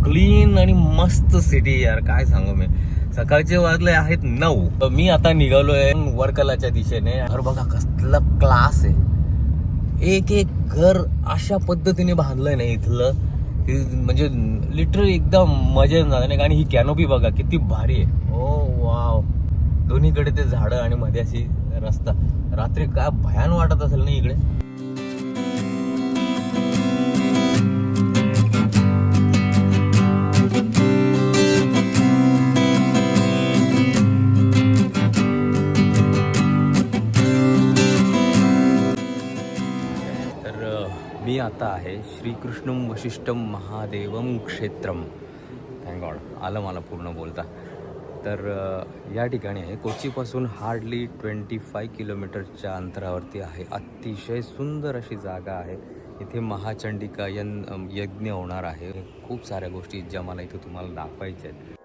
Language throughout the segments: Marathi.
क्लीन आणि मस्त सिटी यार, काय सांगू मी. सकाळचे वाजले आहेत 9. मी आता निघालोय वर्कलाच्या दिशेने. घर बघा कसलं क्लास आहे. एक एक घर अशा पद्धतीने बांधलंय ना इथलं, म्हणजे लिटरली एकदम मजा येऊन जाणार नाही. आणि ही कॅनोपी बघा किती भारी आहे. ओ वाव, दोन्हीकडे ते झाडं आणि मध्ये अशी रस्ता. रात्री काय भयान वाटत असेल ना इकडे. मी आता आहे श्रीकृष्णम वशिष्ठम महादेवम क्षेत्रम. थँक गॉड आलं मला पूर्ण बोलता. तर या ठिकाणी आहे, कोचीपासून हार्डली 25 किलोमीटरच्या अंतरावरती आहे. अतिशय सुंदर अशी जागा आहे. इथे महाचंडिका यज्ञ होणार आहे. खूप साऱ्या गोष्टी ज्या मला इथे तुम्हाला दाखवायच्या आहेत.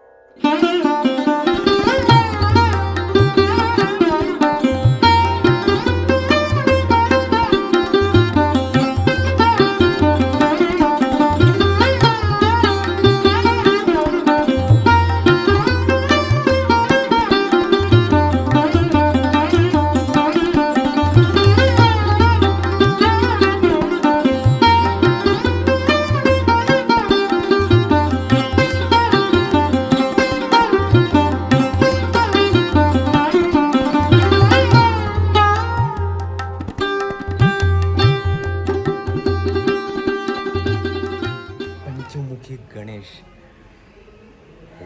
Ganesh.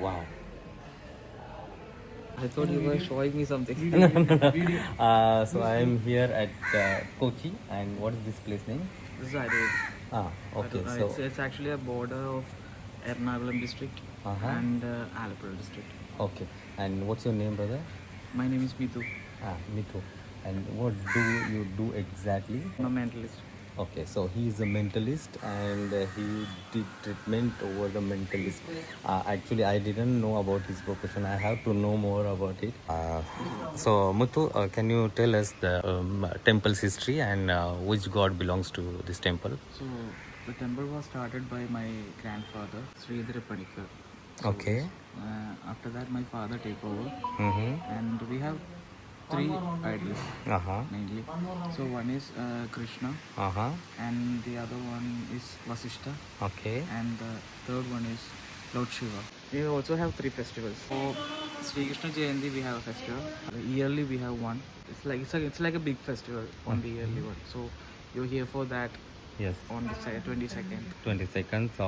Wow. I thought you were showing me something. So I am here at Kochi, and what is this place name? This is Aidul. Okay. So It's actually a border of Ernakulam district and Alappuzha district. Okay. And what's your name, brother? My name is Mithu. Mithu. And what do you do exactly? I'm a mentalist. Okay, so he is a mentalist, and he did treatment over the mentalist. Actually, I didn't know about his profession. I have to know more about it. So, Muthu, can you tell us the temple's history and which god belongs to this temple? So, the temple was started by my grandfather, Sridhara Panikar. Okay. After that, my father take over, and we have 3 idols mainly. So one is Krishna, and the other one is Vasishtha. Okay. And the third one is Lord Shiva. We also have 3 festivals. For Sri Krishna Jayanti we have a festival. Yearly we have one. It's like a big festival on the yearly one. So you're here for that. Yes. On the 22nd. 22nd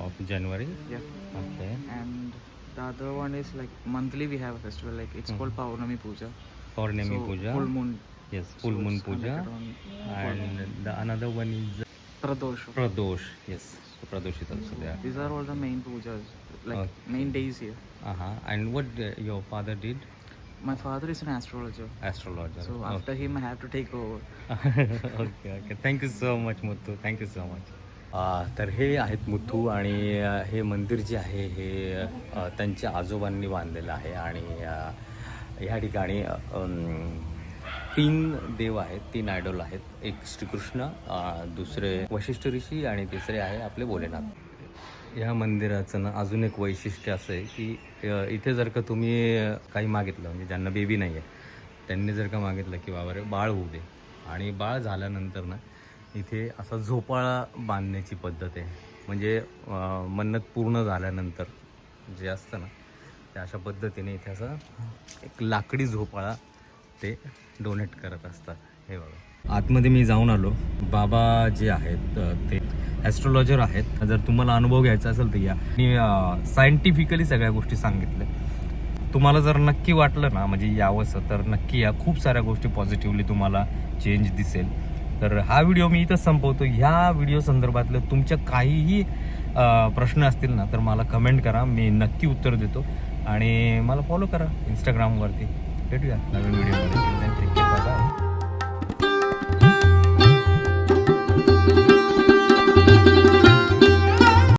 of January. Yeah. Okay. And the other one is like monthly we have a festival. Like it's called Paurnami Puja. Paurnami Puja. Full moon. Yes, full moon puja. And the another one is Pradosh. Pradosh. Yes, so Pradosh is also there. These are all the main pujas, like main days here. And what your father did? My father is an astrologer. Astrologer. So after him I have to take over. Okay. Thank you so much, Muthu. Thank you so much. तर हे आहेत मुथू, आणि हे मंदिर जे आहे हे त्यांच्या आजोबांनी बांधलेलं आहे. आणि ह्या ठिकाणी 3 देव आहेत, 3 आयडॉल आहेत. एक श्रीकृष्ण, दुसरे वशिष्ठ ऋषी, आणि तिसरे आहे आपले भोलेनाथ. या मंदिराचं ना अजून एक वैशिष्ट्य असं आहे की इथे जर का तुम्ही काही मागितलं, म्हणजे ज्यांना बेबी नाही आहे त्यांनी जर का मागितलं की बाबा रे बाळ होऊ दे, आणि बाळ झाल्यानंतर ना इथे असा झोपाळा बांधण्याची पद्धत आहे. म्हणजे मन्नत पूर्ण झाल्यानंतर जे असतं ना ते अशा पद्धतीने इथे असं एक लाकडी झोपाळा ते डोनेट करत असतात. हे बघा, आतमध्ये मी जाऊन आलो. बाबा जे आहेत ते ॲस्ट्रोलॉजर आहेत. जर तुम्हाला अनुभव घ्यायचा असेल तर या. आणि सायंटिफिकली सगळ्या गोष्टी सांगितल्या. तुम्हाला जर नक्की वाटलं ना म्हणजे यावंसं, तर नक्की या. खूप साऱ्या गोष्टी पॉझिटिव्हली तुम्हाला चेंज दिसेल. तर हा व्हिडिओ मी इथंच संपवतो. ह्या व्हिडिओ संदर्भातलं तुमच्या काहीही प्रश्न असतील ना तर मला कमेंट करा, मी नक्की उत्तर देतो. आणि मला फॉलो करा इंस्टाग्रामवरती. भेटूया नवीन व्हिडिओमध्ये.